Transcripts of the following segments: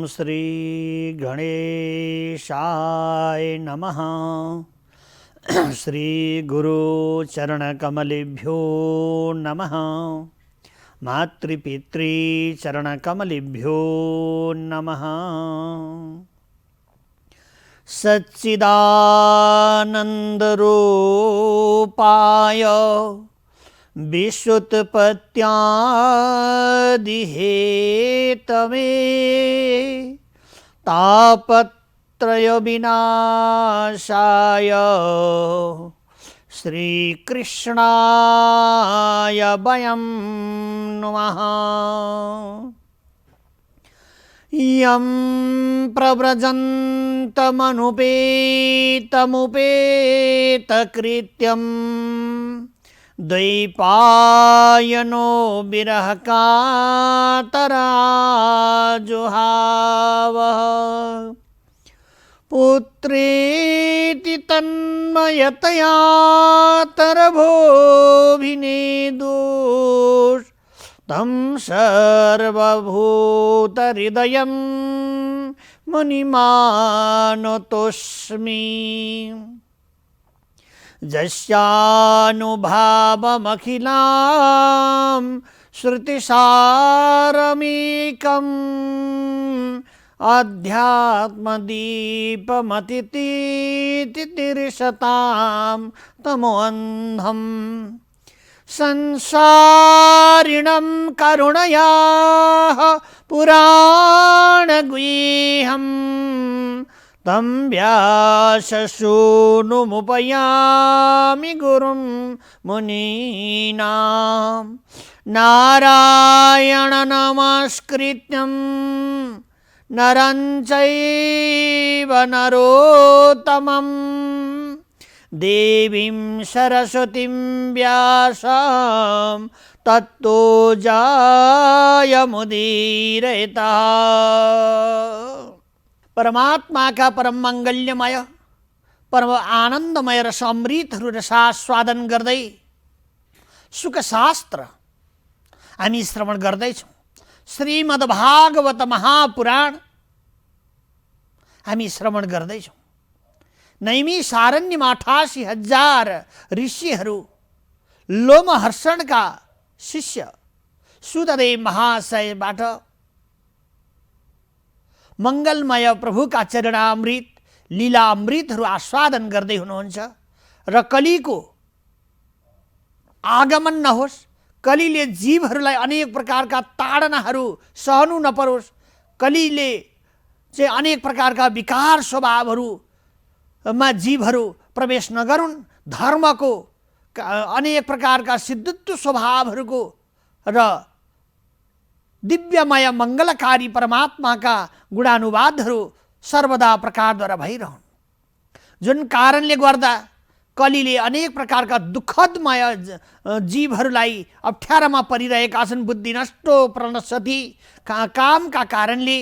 श्री गणेशाय नमः। श्री गुरु चरण कमलेभ्यो नमः। मातृपितृ चरण कमलेभ्यो नमः। सच्चिदानंद रूपाय विश्वोत्पत्त्यादिहेतवे तापत्रय विनाशाय श्रीकृष्णाय वयं नमः। यं प्रव्रजन्तमनुपेतमुपेतकृत्यं द्वैपायनो विरहकातराजुहावः। पुत्रेति तन्मयतया तरभोभिनेदुः तं सर्वभूतहृदयं मुनिमानतोऽस्मि। यस्यानुभावमखिलां श्रुतिसारमेकम् अध्यात्मदीपमतितीतिर्षतां तमोऽन्धम् संसारिणं करुणयाः पुराणगुह्यं तं व्याससूनुमुपयामि गुरुं मुनीनां। नारायण नमस्कृत्यं नरं चैव नरोत्तमं देवीं सरस्वतीं व्यासं तत्तो जायमुदीरयता। परमात्मा का परम मंगल्यमय परम आनंदमय रस अमृतहरू रसास्वादन गर्दै सुखशास्त्र हामी श्रवण गर्दैछौँ। श्रीमद्भागवत महापुराण हामी श्रवण गर्दैछौँ। नैमिषारण्यमा 88,000 ऋषिहरू लोमहर्षणका शिष्य सुतदेव महाशयबाट मंगलमय प्रभुका चरणामृत लीलामृतहरू आस्वादन गर्दै हुनुहुन्छ र कलीको आगमन नहोस्, कलीले जीवहरूलाई अनेक प्रकारका ताडनाहरू सहनु नपरोस्, कलीले चाहिँ अनेक प्रकारका विकार स्वभावहरूमा जीवहरू प्रवेश नगरून्, धर्मको अनेक प्रकारका सिद्धत्व स्वभावहरूको र दिव्यमय मङ्गलकारी परमात्माका गुणानुवादहरू सर्वदा प्रकारद्वारा भइरहन्। जुन कारणले गर्दा कलीले अनेक प्रकारका दुःखदमय जीवहरूलाई अप्ठ्यारामा परिरहेका छन्। बुद्धि नष्टो प्रणश्यति, कामका कारणले,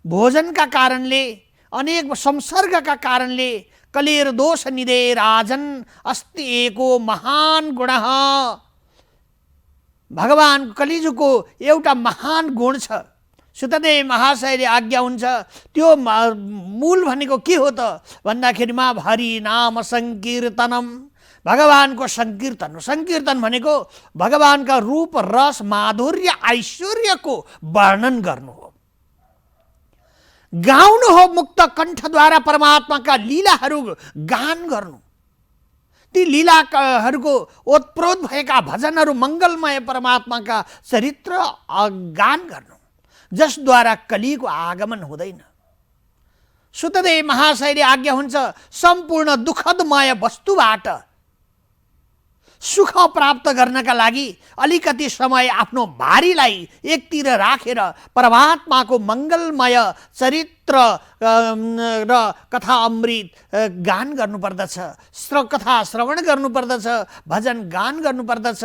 भोजनका कारणले, अनेक संसर्गका कारणले कलेर दोष निदे राजन अस्ति एको महान गुणः। भगवान कलिजुको एउटा महान गुण छ। सुतदेव महाशयले आज्ञा हुन्छ, त्यो मूल भनेको के हो त भन्दाखेरिमा हरि नाम संकीर्तनम, भगवानको संकीर्तन हो। संकीर्तन भनेको भगवानका रूप रस माधुर्य ऐश्वर्यको वर्णन गर्नु हो, गाउनु हो। मुक्त कण्ठद्वारा परमात्माका लीलाहरू गान गर्नु, ती लीलाहरूको ओतप्रोत भएका भजनहरू मङ्गलमय परमात्माका चरित्र गान गर्नु, जसद्वारा कलीको आगमन हुँदैन। सुतदेव महाशयले आज्ञा हुन्छ, सम्पूर्ण दुःखदमय वस्तुबाट सुख प्राप्त गर्नका लागि अलिकति समय आफ्नो भारीलाई एकतिर राखेर परमात्माको मङ्गलमय चरित्र र कथा अमृत गान गर्नुपर्दछ, कथा श्रवण गर्नुपर्दछ, भजन गान गर्नुपर्दछ,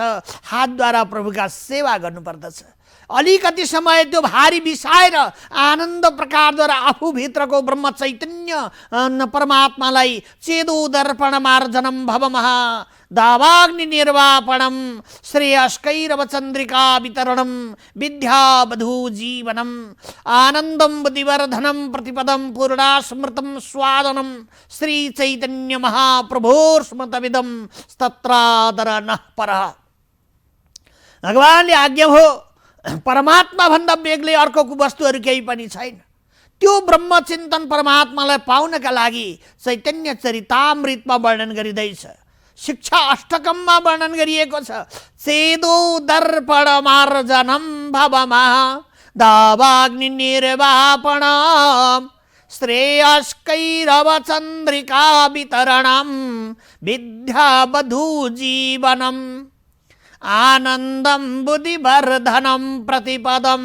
हातद्वारा प्रभुका सेवा गर्नुपर्दछ। अलिकति समय त्यो भारी बिसाएर आनन्द प्रकारद्वारा आफूभित्रको ब्रह्म चैतन्य परमात्मालाई चेदो दर्पण मार्जनम भवमः दावाग्नि निर्वापणम श्रेयस्कैरव चन्द्रिका वितरणम विद्यावधू जीवनम आनन्दम बुद्धिवर्धनम प्रतिपदम पूर्णास्मृतम स्वादनम श्री चैतन्य महाप्रभोर्स्मृतविदम तत्रादर नः परः। भगवानले आज्ञा हो, परमात्मा भन्दा बेग्लै अर्को वस्तुहरू केही पनि छैन। त्यो ब्रह्मचिन्तन परमात्मालाई पाउनका लागि चैतन्य चरितामृतमा वर्णन गरिँदैछ। शिक्षा अष्टकममा वर्णन गरिएको छ। चेदो दर्पण मार्जनम भवमः दावाग्नि निर्वापणम श्रेयस्कैरव चन्द्रिका वितरणम विद्यावधू जीवनम आनन्दम बुद्धिवर्धनम प्रतिपदम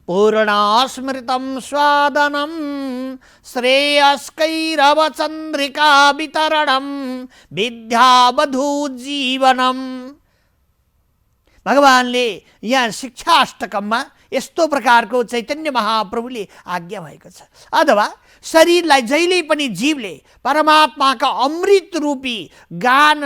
पूर्णास्मृतं स्वादनम श्रेयस्कैरव चन्द्रिका वितरणम विद्यावधू जीवनम। भगवानले यहाँ शिक्षा अष्टकममा यस्तो प्रकारको चैतन्य महाप्रभुले आज्ञा भएको छ। अथवा शरीरलाई जहिले पनि जीवले परमात्माका अमृत रूपी गान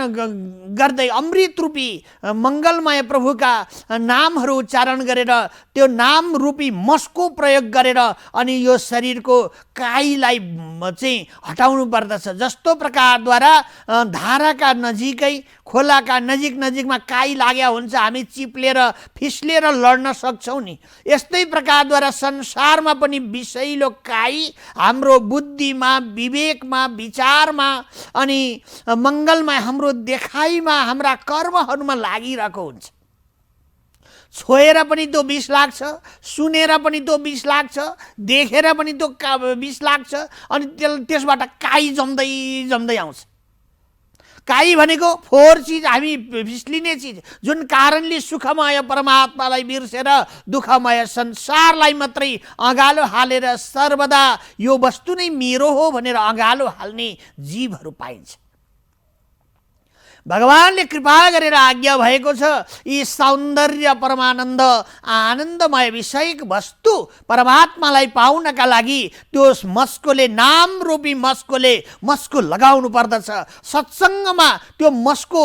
गर्दै अमृत रूपी मङ्गलमय प्रभुका नामहरू उच्चारण गरेर त्यो नाम रूपी मसको प्रयोग गरेर अनि यो शरीरको काईलाई चाहिँ हटाउनु पर्दछ। जस्तो प्रकारद्वारा धाराका नजिकै खोलाका नजिकमा काई लाग्या हुन्छ, हामी चिप्लेर फिस्लेर लड्न सक्छौँ नि। यस्तै प्रकारद्वारा संसारमा पनि विषैलो काई हाम्रो बुद्धिमा, विवेकमा, विचारमा अनि मङ्गलमा, हाम्रो देखाइमा, हाम्रा कर्महरूमा लागिरहेको हुन्छ। छोएर पनि त्यो विष लाग्छ, सुनेर पनि त्यो विष लाग्छ, देखेर पनि त्यो विष लाग्छ अनि त्यसबाट काई जम्दै आउँछ। काई भनेको फोहोर चिज, हामी फिस्लिने चिज, जुन कारणले सुखमय परमात्मालाई बिर्सेर दुःखमय संसारलाई मात्रै अँगालो हालेर सर्वदा यो वस्तु नै मेरो हो भनेर अँगालो हाल्ने जीवहरू पाइन्छ। भगवानले कृपा गरेर आज्ञा भएको छ, यी सौन्दर्य परमानन्द आनन्दमय विषयक वस्तु परमात्मालाई पाउनका लागि त्यो मस्कोले, नाम रूपी मस्को लगाउनु पर्दछ। सत्सङ्गमा त्यो मस्को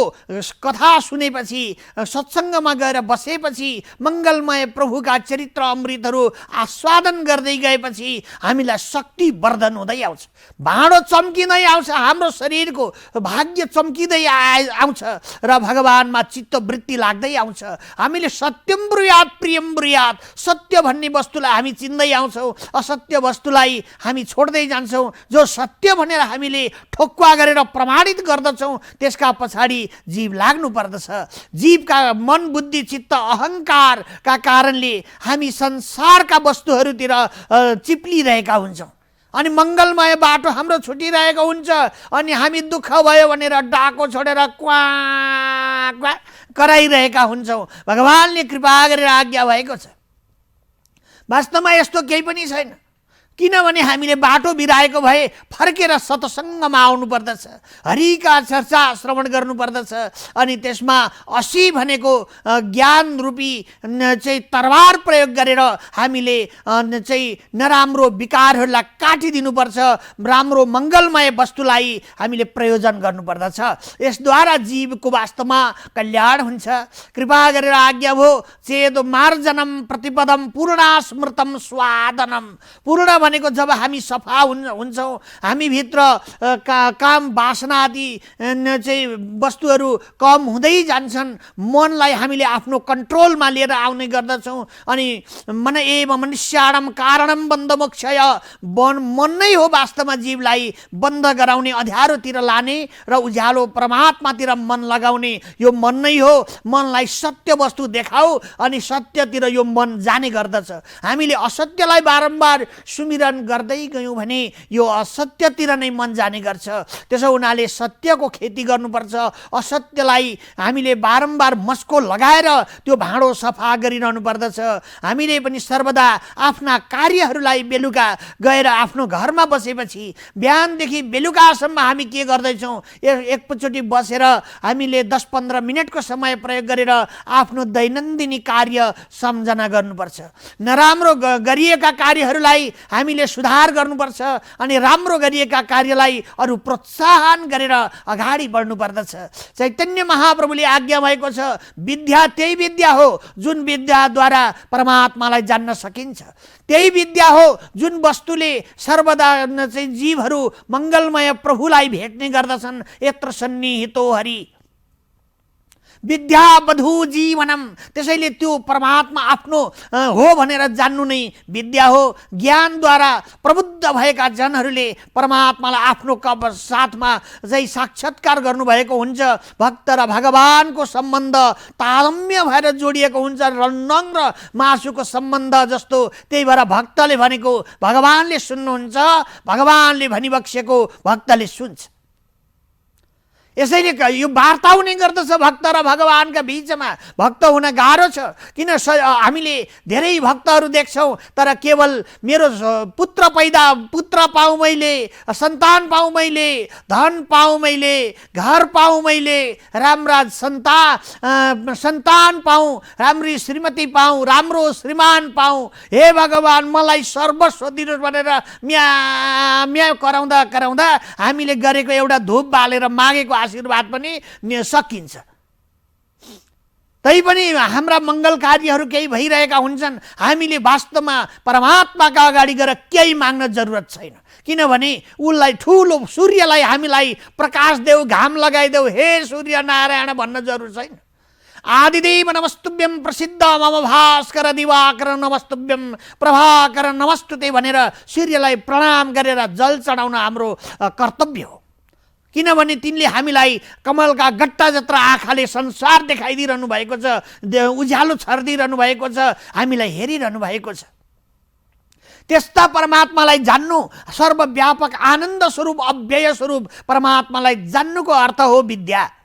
कथा सुनेपछि, सत्सङ्गमा गएर बसेपछि, मङ्गलमय प्रभुका चरित्र अमृतहरू आस्वादन गर्दै गएपछि हामीलाई शक्ति वर्धन हुँदै आउँछ, भाँडो चम्किँदै आउँछ, हाम्रो शरीरको भाग्य चम्किँदै आउँछ र भगवानमा चित्तवृत्ति लाग्दै आउँछ। हामीले सत्यम ब्रुयात प्रियम ब्रुयात, सत्य भन्ने वस्तुलाई हामी चिन्दै आउँछौँ, असत्य वस्तुलाई हामी छोड्दै जान्छौँ। जो सत्य भनेर हामीले ठोक्वा गरेर प्रमाणित गर्दछौँ त्यसका पछाडि जीव लाग्नु पर्दछ। जीवका मन, बुद्धि, चित्त, अहङ्कारका कारणले हामी संसारका वस्तुहरूतिर चिप्लिरहेका हुन्छौँ अनि मङ्गलमय बाटो हाम्रो छुटिरहेको हुन्छ अनि हामी दुःख भयो भनेर डाको छोडेर क्वा कराइरहेका हुन्छौँ। भगवानले कृपा गरेर आज्ञा भएको छ। वास्तवमा यस्तो केही पनि छैन, किनभने हामीले बाटो बिराएको भए फर्केर सत्सङ्गमा आउनु पर्दछ, हरिका चर्चा श्रवण गर्नुपर्दछ अनि त्यसमा 80 भनेको ज्ञान रूपी चाहिँ तरवार प्रयोग गरेर हामीले चाहिँ नराम्रो विकारहरूलाई काटिदिनुपर्छ, राम्रो मङ्गलमय वस्तुलाई हामीले प्रयोजन गर्नुपर्दछ। यसद्वारा जीवको वास्तवमा कल्याण हुन्छ। कृपा गरेर आज्ञा हो, चेदो मार्जनम प्रतिपदम पूर्णास्मृतम स्वादनम। पूर्ण भनेको जब हामी सफा हुन्छौँ, हामी भित्र काम वासना आदि चाहिँ वस्तुहरू कम हुँदै जान्छन्, मनलाई हामीले आफ्नो कन्ट्रोलमा लिएर आउने गर्दछौँ अनि मन एव मनुष्याणम कारणम बन्द मोक्षय। मन नै हो वास्तवमा जीवलाई बन्द गराउने, अँध्यारोतिर लाने र उज्यालो परमात्मातिर मन लगाउने। यो मन नै हो, मनलाई सत्य वस्तु देखाऊ अनि सत्यतिर यो मन जाने गर्दछ। हामीले असत्यलाई बारम्बार सुमिरन उत्पीडन गर्दै गयौँ भने यो असत्यतिर नै मन जाने गर्छ। त्यसो हुनाले सत्यको खेती गर्नुपर्छ। असत्यलाई हामीले बारम्बार मस्को लगाएर त्यो भाँडो सफा गरिरहनु पर्दछ। हामीले पनि सर्वदा आफ्ना कार्यहरूलाई बेलुका गएर आफ्नो घरमा बसेपछि बिहानदेखि बेलुकासम्म हामी के गर्दैछौँ, एकचोटि बसेर हामीले 10-15 मिनटको समय प्रयोग गरेर आफ्नो दैनन्दिनी कार्य सम्झना गर्नुपर्छ। नराम्रो गरिएका कार्यहरूलाई हामीले सुधार गर्नुपर्छ अनि राम्रो गरिएका कार्यलाई अरू प्रोत्साहन गरेर अगाडि बढ्नुपर्दछ। चैतन्य महाप्रभुले आज्ञा भएको छ, विद्या त्यही विद्या हो जुन विद्याद्वारा परमात्मालाई जान्न सकिन्छ। त्यही विद्या हो जुन वस्तुले सर्वदा चाहिँ जीवहरू मङ्गलमय प्रभुलाई भेट्ने गर्दछन्। यत्र सन्निहितो हरि विद्या बधु जीवनम। त्यसैले त्यो परमात्मा आफ्नो हो भनेर जान्नु नै विद्या हो। ज्ञानद्वारा प्रबुद्ध भएका जनहरूले परमात्मालाई आफ्नो साथमा चाहिँ साक्षात्कार गर्नुभएको हुन्छ। भक्त र भगवानको सम्बन्ध तारतम्य भएर जोडिएको हुन्छ, रन्नङ र मासुको सम्बन्ध जस्तो। त्यही भएर भक्तले भनेको भगवानले सुन्नुहुन्छ, भगवानले भनिबक्सेको भक्तले सुन्छ। यसैले यो वार्ता हुने गर्दछ भक्त र भगवानका बिचमा। भक्त हुन गाह्रो छ, किन हामीले धेरै भक्तहरू देख्छौँ तर केवल मेरो पुत्र पाऊँ मैले, सन्तान पाऊँ मैले, धन पाऊँ मैले, घर पाऊँ मैले, राम्रा सन्तान पाऊँ, राम्री श्रीमती पाऊँ, राम्रो श्रीमान पाऊँ, हे भगवान मलाई सर्वस्व दिनुहोस् भनेर म्या कराउँदा कराउँदा हामीले गरेको एउटा धूप बालेर मागेको आशीर्वाद पनि सकिन्छ। तैपनि हाम्रा मङ्गल कार्यहरू केही भइरहेका हुन्छन्। हामीले वास्तवमा परमात्माका अगाडि गएर केही माग्न जरुरत छैन, किनभने उसलाई ठुलो सूर्यलाई हामीलाई प्रकाश देऊ, घाम लगाइदेऊ, हे सूर्य नारायण भन्न जरुर छैन। आदिदेव नमस्तुभ्यं प्रसिद्ध मम भास्कर दिवाकर नमस्तुभ्यं प्रभाकर नमस्तुते भनेर सूर्यलाई प्रणाम गरेर जल चढाउन हाम्रो कर्तव्य हो। किनभने तिनले हामीलाई कमलका गट्टा जत्रा आँखाले संसार देखाइदिइरहनु भएको छ, उज्यालो छरिदिइरहनु भएको छ, हामीलाई हेरिरहनु भएको छ। त्यस्ता परमात्मालाई जान्नु, सर्वव्यापक आनन्द स्वरूप अव्यय स्वरूप परमात्मालाई जान्नुको अर्थ हो विद्या।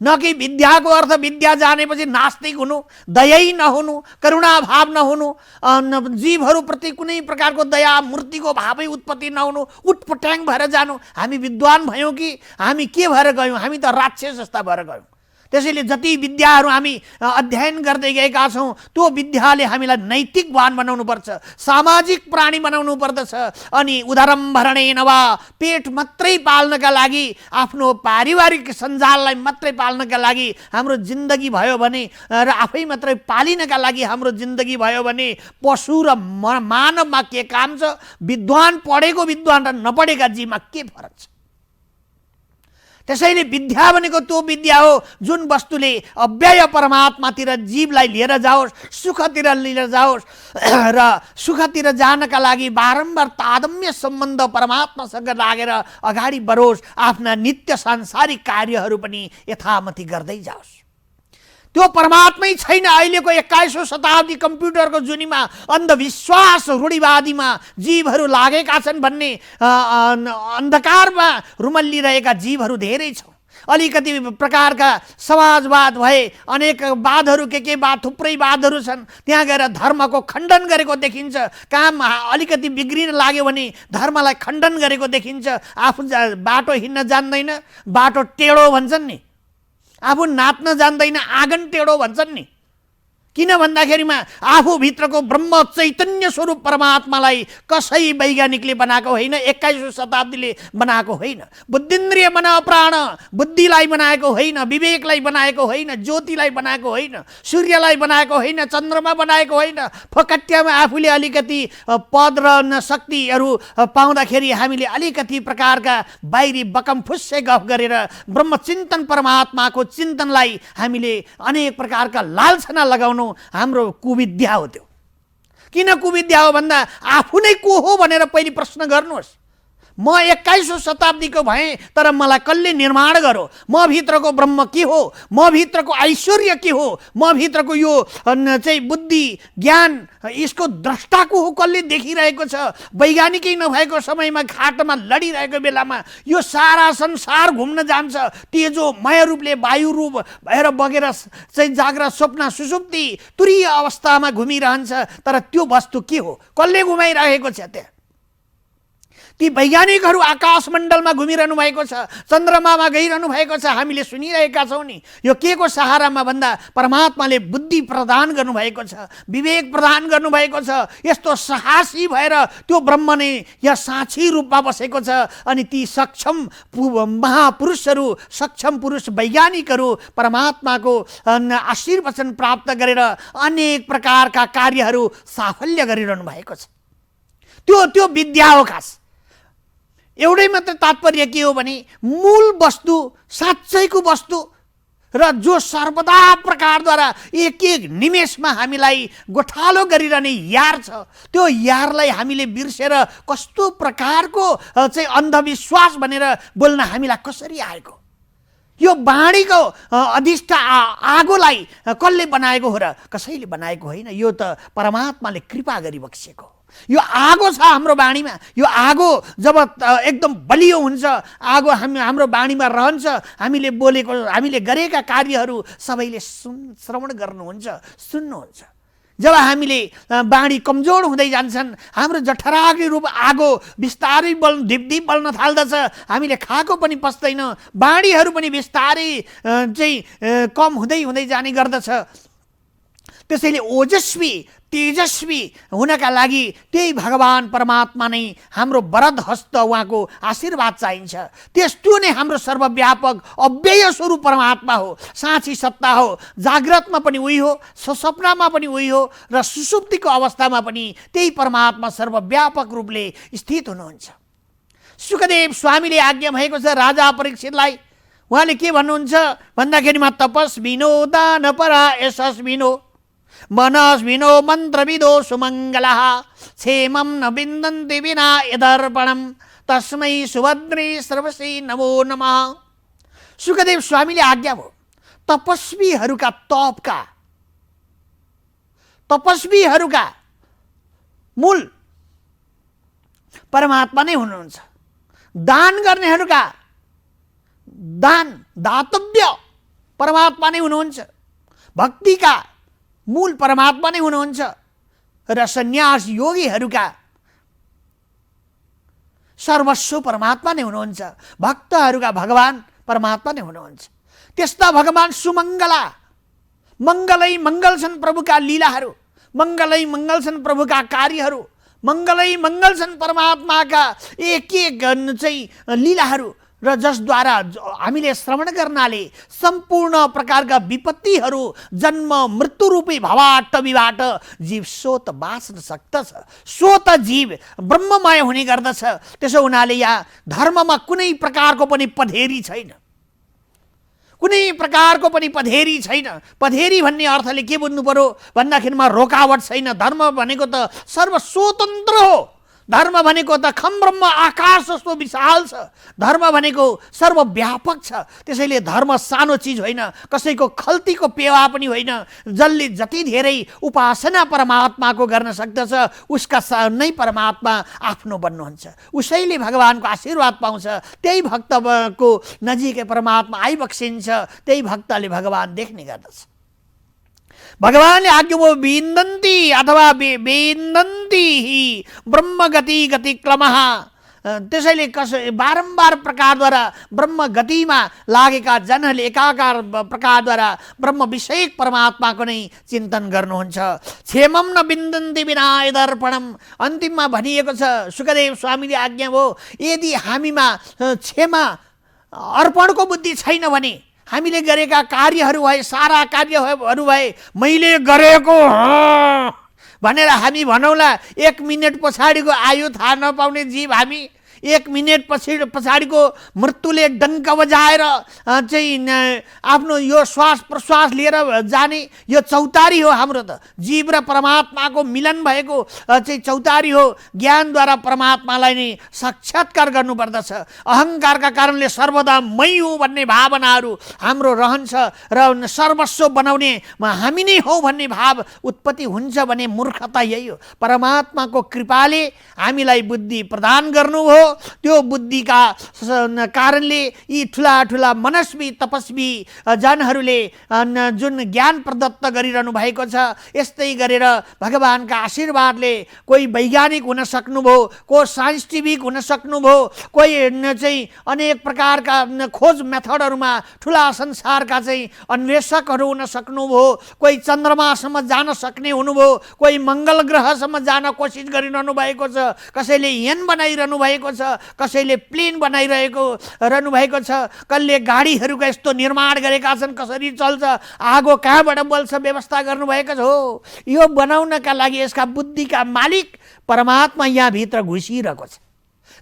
न कि विद्याको अर्थ विद्या जानेपछि नास्तिक हुनु, दयै नहुनु, करुणाभाव नहुनु, जीवहरूप्रति कुनै प्रकारको दया मूर्तिको भावै उत्पत्ति नहुनु, उटपट्याङ भएर जानु। हामी विद्वान भयौँ कि हामी के भएर गयौँ? हामी त राक्षस जस्ता भएर गयौँ। त्यसैले जति विद्याहरू हामी अध्ययन गर्दै गएका छौँ त्यो विद्याले हामीलाई नैतिकवान बनाउनुपर्छ, सामाजिक प्राणी बनाउनु पर्दछ। अनि उदरम भरणेन वा, पेट मात्रै पाल्नका लागि, आफ्नो पारिवारिक सञ्जाललाई मात्रै पाल्नका लागि हाम्रो जिन्दगी भयो भने र आफै मात्रै पालिनका लागि हाम्रो जिन्दगी भयो भने पशु र मानवमा के काम छ? विद्वान पढेको विद्वान र नपढेका जीवमा के फरक छ? त्यसैले विद्या भनेको त्यो विद्या हो जुन वस्तुले अव्यय परमात्मातिर जीवलाई लिएर जाओस्, सुखतिर लिएर जाओस् र सुखतिर जानका लागि बारम्बार तादम्य सम्बन्ध परमात्मासँग लागेर अगाडि बढोस्, आफ्ना नित्य सांसारिक कार्यहरू पनि यथामति गर्दै जाओस्। त्यो परमात्मै छैन। अहिलेको 21औं शताब्दी कम्प्युटरको जुनीमा अन्धविश्वास रूढिवादीमा जीवहरू लागेका छन् भन्ने अन्धकारमा रुमल्लिरहेका जीवहरू धेरै छन्। अलिकति प्रकारका समाजवाद भए, अनेक वादहरू के वाद, थुप्रै वादहरू छन्। त्यहाँ गएर धर्मको खण्डन गरेको देखिन्छ। काम अलिकति बिग्रिन लाग्यो भने धर्मलाई खण्डन गरेको देखिन्छ। आफू बाटो हिँड्न जान्दैन, बाटो टेढो भन्छन् नि, आफू नाच्न जान्दैन, आँगन टेढो भन्छन् नि। किन भन्दाखेरिमा आफूभित्रको ब्रह्म चैतन्य स्वरूप परमात्मालाई कसै वैज्ञानिकले बनाएको होइन, 21औं शताब्दीले बनाएको होइन। बुद्धिन्द्रिय मन प्राण बुद्धिलाई बनाएको होइन, विवेकलाई बनाएको होइन, ज्योतिलाई बनाएको होइन, सूर्यलाई बनाएको होइन, चन्द्रमा बनाएको होइन। फकट्यामा आफूले अलिकति पद र शक्तिहरू पाउँदाखेरि हामीले अलिकति प्रकारका बाहिरी बकमफुस्से गफ गरेर ब्रह्मचिन्तन परमात्माको चिन्तनलाई हामीले अनेक प्रकारका लालछना लगाउनु हाम्रो कुविद्या हो। त्यो किन कुविद्या हो भन्दा आफू नै को हो भनेर पहिले प्रश्न गर्नुहोस्। म 21औं शताब्दीको भएँ, तर मलाई कसले निर्माण गरो? म भित्रको ब्रह्म के हो? म भित्रको ऐश्वर्य के हो? म भित्रको यो चाहिँ बुद्धि ज्ञान यसको द्रष्टा को हो? कसले देखिरहेको छ? वैज्ञानिकै नभएको समयमा घाटमा लडिरहेको बेलामा यो सारा संसार घुम्न जान्छ, तेजोमय रूपले वायु रूप भएर बगेर चाहिँ जाग्रत स्वप्न सुषुप्ति तुरीय अवस्थामा घुमिरहन्छ। तर त्यो वस्तु के हो? कसले घुमाइरहेको छ? त्यहाँ ती वैज्ञानिकहरू आकाशमण्डलमा घुमिरहनु भएको छ, चन्द्रमामा गइरहनु भएको छ, हामीले सुनिरहेका छौँ नि। यो के को सहारामा भन्दा परमात्माले बुद्धि प्रदान गर्नुभएको छ, विवेक प्रदान गर्नुभएको छ। यस्तो साहसी भएर त्यो ब्रह्म नै यहाँ साँची रूपमा बसेको छ। अनि ती सक्षम महापुरुषहरू, सक्षम पुरुष वैज्ञानिकहरू परमात्माको आशीर्वचन प्राप्त गरेर अनेक प्रकारका कार्यहरू साफल्य गरिरहनु भएको छ। त्यो विद्या हो खास। एउटै मात्र तात्पर्य के हो भने मूल वस्तु, साँच्चैको वस्तु र जो सर्वदा प्रकारद्वारा एक एक निमेषमा हामीलाई गोठालो गरिरहने यार छ, त्यो यारलाई हामीले बिर्सेर कस्तो प्रकारको चाहिँ अन्धविश्वास भनेर बोल्न हामीलाई कसरी आएको? यो वाणीको अधिष्ठ आगोलाई कसले बनाएको हो र? कसैले बनाएको होइन, यो त परमात्माले कृपा गरी बक्सेको। यो आगो छ हाम्रो वाणीमा। यो आगो जब एकदम बलियो हुन्छ, आगो हाम्रो वाणीमा रहन्छ, हामीले बोलेको, हामीले गरेका कार्यहरू सबैले श्रवण गर्नुहुन्छ, सुन्नुहुन्छ। जब हामीले वाणी कमजोर हुँदै जान्छन्, हाम्रो जठराग्नि रूप आगो बिस्तारै धिपधिप बल्न थाल्दछ, हामीले खाएको पनि पस्दैन, वाणीहरू पनि बिस्तारै चाहिँ कम हुँदै हुँदै जाने गर्दछ। त्यसैले ओजस्वी तेजस्वी हुनका लागि त्यही भगवान परमात्मा नै हाम्रो वरद हस्त, उहाँको आशीर्वाद चाहिन्छ। त्यो नै हाम्रो सर्वव्यापक अव्यय स्वरूप परमात्मा हो, साँची सत्ता हो। जाग्रतमा पनि उही हो, सपनामा पनि उही हो, र सुषुप्तिको अवस्थामा पनि त्यही परमात्मा सर्वव्यापक रूपले स्थित हुनुहुन्छ। सुखदेव स्वामीले आज्ञा भएको छ राजा परीक्षितलाई। उहाँले के भन्नुहुन्छ भन्दाखेरिमा तपस्विनो दानपरा यशस्विनो मनस्विनो मन्त्रविदो सुमङ्गलः क्षेमं न विन्दन्ति विना यदर्पणं तस्मै सुभद्रे सर्वश्री नमो नमः। सुखदेव स्वामीले आज्ञा भयो तपस्वीहरूका मूल परमात्मा नै हुनुहुन्छ। दान गर्नेहरूका दातव्य परमात्मा नै हुनुहुन्छ। भक्तिका मूल परमात्मा नै हुनुहुन्छ। र सन्यास योगीहरूका सर्वस्व परमात्मा नै हुनुहुन्छ। भक्तहरूका भगवान परमात्मा नै हुनुहुन्छ। त्यस्ता भगवान सुमङ्गला, मङ्गलै मङ्गल छन् प्रभुका लीलाहरू, मङ्गलै मङ्गल छन् प्रभुका कार्यहरू, मङ्गलै मङ्गल छन् परमात्माका एक एक चाहिँ लीलाहरू, र जसद्वारा हामीले श्रवण गर्नाले सम्पूर्ण प्रकारका विपत्तिहरू, जन्म मृत्यु रूपी भवाटवीबाट जीव स्वत बाँच्न सक्दछ। स्वत जीव ब्रह्ममय हुने गर्दछ। त्यसो हुनाले यहाँ धर्ममा कुनै प्रकारको पनि पधेरी छैन, कुनै प्रकारको पनि पधेरी छैन। पधेरी भन्ने अर्थले के बुझ्नु पर्यो भन्दाखेरिमा रोकावट छैन। धर्म भनेको त सर्वस्वतन्त्र हो। धर्म भनेको त खम ब्रह्म आकाश जस्तो विशाल छ। धर्म भनेको सर्वव्यापक छ। त्यसैले धर्म सानो चिज होइन, कसैको खल्तीको पेवा पनि होइन। जसले जति धेरै उपासना परमात्माको गर्न सक्दछ उसका नै परमात्मा आफ्नो बन्नुहुन्छ। उसैले भगवानको आशीर्वाद पाउँछ। त्यही भक्तको नजिकै परमात्मा आइबक्सिन्छ। त्यही भक्तले भगवान देख्ने गर्दछ। भगवानले आज्ञा भयो विन्दन्ति अथवा विन्दन्ति ब्रह्मगति गतिक्रमः। त्यसैले बारम्बार प्रकारद्वारा ब्रह्म गतिमा लागेका जनहरूले एकाकार प्रकारद्वारा ब्रह्म विषयक परमात्माको नै चिन्तन गर्नुहुन्छ। क्षेमं न विन्दन्ति विना यदर्पणम्। अन्तिममा भनिएको छ, सुखदेव स्वामीले आज्ञा भयो यदि हामीमा क्षमा अर्पणको बुद्धि छैन भने, हामीले गरेका कार्यहरू भए, सारा कार्यहरू भए, मैले गरेको भनेर हामी भनौँला, 1 मिनट पछाडिको आयु थाहा नपाउने जीव हामी। 1 मिनेट पछाडिको मृत्युले डङ्क बजाएर चाहिँ आफ्नो यो श्वास प्रश्वास लिएर जाने यो चौतारी हो हाम्रो त। जीव र परमात्माको मिलन भएको चाहिँ चौतारी हो। ज्ञानद्वारा परमात्मालाई नै साक्षात्कार गर्नुपर्दछ। अहङ्कारका कारणले सर्वदा मै हुँ भन्ने भावनाहरू हाम्रो रहन्छ र सर्वस्व बनाउने हामी नै हौ भन्ने भाव उत्पत्ति हुन्छ भने मूर्खता यही हो। परमात्माको कृपाले हामीलाई बुद्धि प्रदान गर्नुभयो। त्यो बुद्धिका कारणले यी ठुला ठुला मनस्वी तपस्वी जनहरूले जुन ज्ञान प्रदत्त गरिरहनु भएको छ, यस्तै गरेर भगवानका आशीर्वादले कोही वैज्ञानिक हुन सक्नुभयो, कोही साइन्टिफिक हुन सक्नुभयो, कोही चाहिँ अनेक प्रकारका खोज मेथडहरूमा ठुला संसारका चाहिँ अन्वेषकहरू हुन सक्नुभयो, कोही चन्द्रमासम्म जान सक्ने हुनुभयो, कोही मङ्गल ग्रहसम्म जान कोसिस गरिरहनु भएको छ, कसैले यान बनाइरहनु भएको छ, कसैले प्लेन बनाइरहेको रहनु भएको छ, कसले गाडीहरूको यस्तो निर्माण गरेका छन्, कसरी चल्छ, आगो कहाँबाट बल्छ व्यवस्था गर्नुभएको छ। हो, यो बनाउनका लागि यसका बुद्धिका मालिक परमात्मा यहाँभित्र घुसिरहेको छ।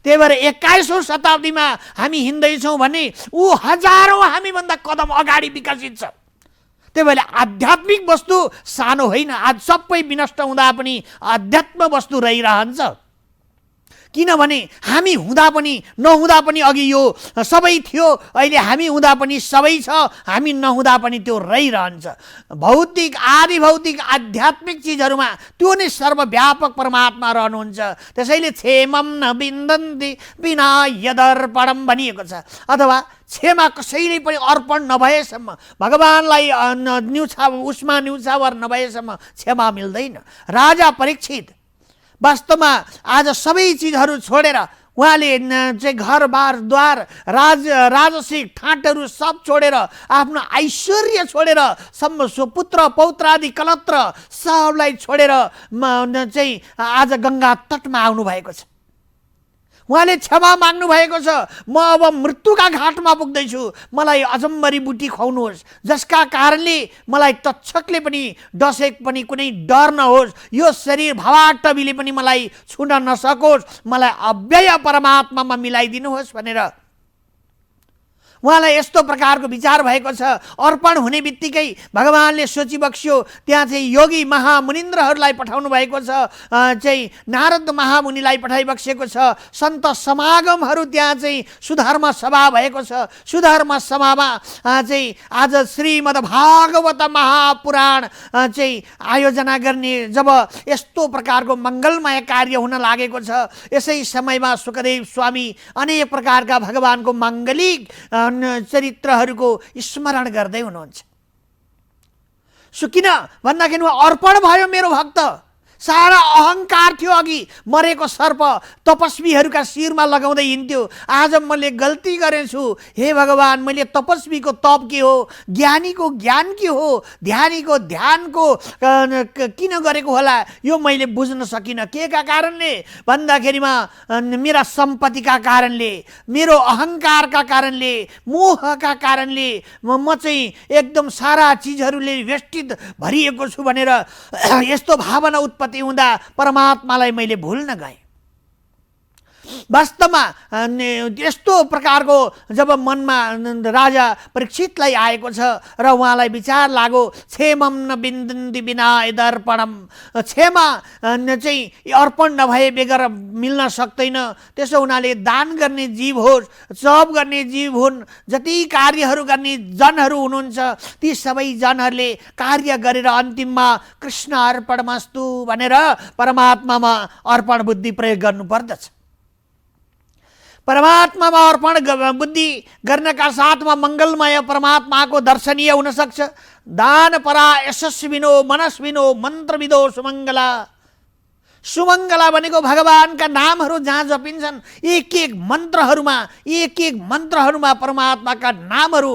त्यही भएर 21औं शताब्दीमा हामी हिँड्दैछौँ भने ऊ हजारौँ हामीभन्दा कदम अगाडि विकसित छ। त्यही भएर आध्यात्मिक वस्तु सानो होइन। आज सबै विनष्ट हुँदा पनि आध्यात्म वस्तु रहिरहन्छ। किनभने हामी हुँदा पनि नहुँदा पनि अघि यो सबै थियो, अहिले हामी हुँदा पनि सबै छ, हामी नहुँदा पनि त्यो रहिरहन्छ। भौतिक आदि भौतिक आध्यात्मिक चिजहरूमा त्यो नै सर्वव्यापक परमात्मा रहनुहुन्छ। त्यसैले क्षेमम न बिन्दन्ति बिना यदर्पणम भनिएको छ। अथवा क्षमा कसैले पनि अर्पण नभएसम्म, भगवानलाई उसमा न्युछावर नभएसम्म क्षमा मिल्दैन। राजा परीक्षित वास्तवमा आज सबै चिजहरू छोडेर उहाँले चाहिँ घरबार द्वार राजसिक ठाँटहरू सब छोडेर, आफ्नो ऐश्वर्य छोडेर, पुत्र पौत्रादि कलत्र सबलाई छोडेर चाहिँ आज गङ्गा तटमा आउनु भएको छ। उहाँले क्षमा माग्नु भएको छ। म अब मृत्युका घाटमा पुग्दैछु, मलाई अजम्बरी बुटी खुवाउनुहोस्, जसका कारणले मलाई तक्षकले पनि डसेक पनि कुनै डर नहोस्, यो शरीर भवाटबीले पनि मलाई छुन नसकोस्, मलाई अव्यय परमात्मामा मिलाइदिनुहोस् भनेर उहाँलाई यस्तो प्रकारको विचार भएको छ। अर्पण हुने बित्तिकै भगवानले सोचिबक्स्यो, त्यहाँ चाहिँ योगी महामुनिन्द्रहरूलाई पठाउनु भएको छ, चाहिँ नारद महामुनिलाई पठाइबक्सेको छ। सन्त समागमहरू त्यहाँ चाहिँ सुधर्म सभा भएको छ। सुधर्म सभामा चाहिँ आज श्रीमद् भागवत महापुराण चाहिँ आयोजना गर्ने जब यस्तो प्रकारको मङ्गलमय कार्य हुन लागेको छ, यसै समयमा सुखदेव स्वामी अनेक प्रकारका भगवानको माङ्गलिक चरित्रहरूको स्मरण गर्दै हुनुहुन्छ। किन भन्दाखेरि अर्पण भयो मेरो भक्त। सारा अहङ्कार थियो, अघि मरेको सर्प तपस्वीहरूका शिरमा लगाउँदै हिँड्थ्यो। आज मैले गल्ती गरेछु, हे भगवान, मैले तपस्वीको तप के हो, ज्ञानीको ज्ञान के हो, ध्यानीको ध्यानको किन गरेको होला, यो मैले बुझ्न सकिनँ। के का कारणले भन्दाखेरिमा मेरा सम्पत्तिका कारणले, मेरो अहङ्कारका कारणले, मोहका कारणले म चाहिँ एकदम सारा चिजहरूले वेष्टित भरिएको छु भनेर यस्तो भावना उत्पत्ति हुँदा परमात्मालाई मैले भुल्न गएँ। वास्तवमा यस्तो प्रकारको जब मनमा राजा परीक्षितलाई आएको छ र उहाँलाई विचार लाग्यो, क्षेमम न बिन्दन्ति बिना यदर्पणम, क्षमा चाहिँ अर्पण नभए बेगर मिल्न सक्दैन। त्यसो हुनाले दान गर्ने जीव होस्, जप गर्ने जीव हुन्, जति कार्यहरू गर्ने जनहरू हुनुहुन्छ, ती सबै जनहरूले कार्य गरेर अन्तिममा कृष्ण अर्पणमस्तु भनेर परमात्मामा अर्पण बुद्धि प्रयोग गर्नुपर्दछ। परमात्मामा अर्पण बुद्धि गर्नका साथमा मङ्गलमय परमात्माको दर्शनीय हुन सक्छ। दान परा यशस्विनो मनस्विनो मन्त्रविदो सुमङ्गला। सुमङ्गला भनेको भगवानका नामहरू जहाँ जपिन्छन्, एक एक मन्त्रहरूमा परमात्माका नामहरू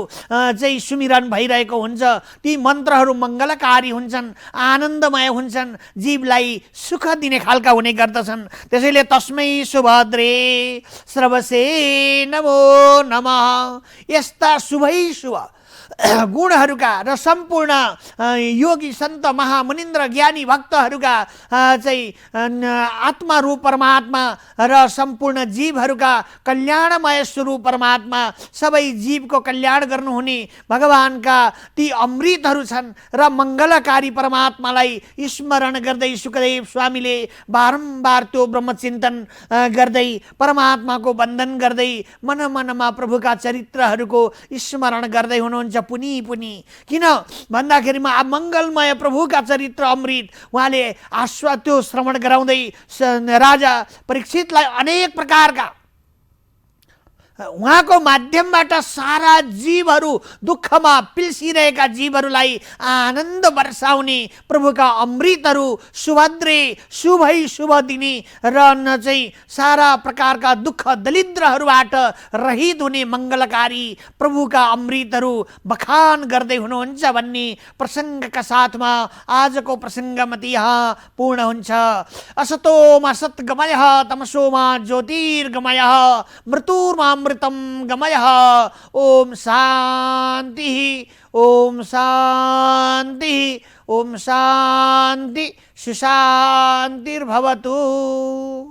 चाहिँ सुमिरन भइरहेको हुन्छ। ती मन्त्रहरू मङ्गलकारी हुन्छन्, आनन्दमय हुन्छन्, जीवलाई सुख दिने खालका हुने गर्दछन्। त्यसैले तस्मै सुभद्रे श्रवसे नमो नमः। यस्ता शुभै शुभ गुणहरूका र सम्पूर्ण योगी सन्त महामुनिन्द्र ज्ञानी भक्तहरूका चाहिँ आत्मारूप परमात्मा र सम्पूर्ण जीवहरूका कल्याणमय स्वरूप परमात्मा, सबै जीवको कल्याण गर्नुहुने भगवानका ती अमृतहरू छन् र मङ्गलकारी परमात्मालाई स्मरण गर्दै सुखदेव स्वामीले बारम्बार त्यो ब्रह्मचिन्तन गर्दै परमात्माको वन्दन गर्दै मन मनमा प्रभुका चरित्रहरूको स्मरण गर्दै हुनुहुन्छ पुनि पुनि। किन भन्दाखेरिमा मङ्गलमय प्रभुका चरित्र अमृत उहाँले त्यो श्रवण गराउँदै राजा परीक्षितलाई अनेक प्रकारका उहाँको माध्यमबाट सारा जीवहरू, दुःखमा पिल्सिरहेका जीवहरूलाई आनन्द वर्षाउने प्रभुका अमृतहरू सुभद्रे शुभै शुभ दिने र चाहिँ सारा प्रकारका दुःख दलिद्रहरूबाट रहित हुने मङ्गलकारी प्रभुका अमृतहरू बखान गर्दै हुनुहुन्छ भन्ने प्रसङ्गका साथमा आजको प्रसङ्गमति यहाँ पूर्ण हुन्छ। असतोमा सत्गमयः तमसोमा ज्योतिर्गमयः मृत्युर्मा अमृतम गमयः। ओम शांति ओम शांति ओम शांति सुशांतिर्भवतु।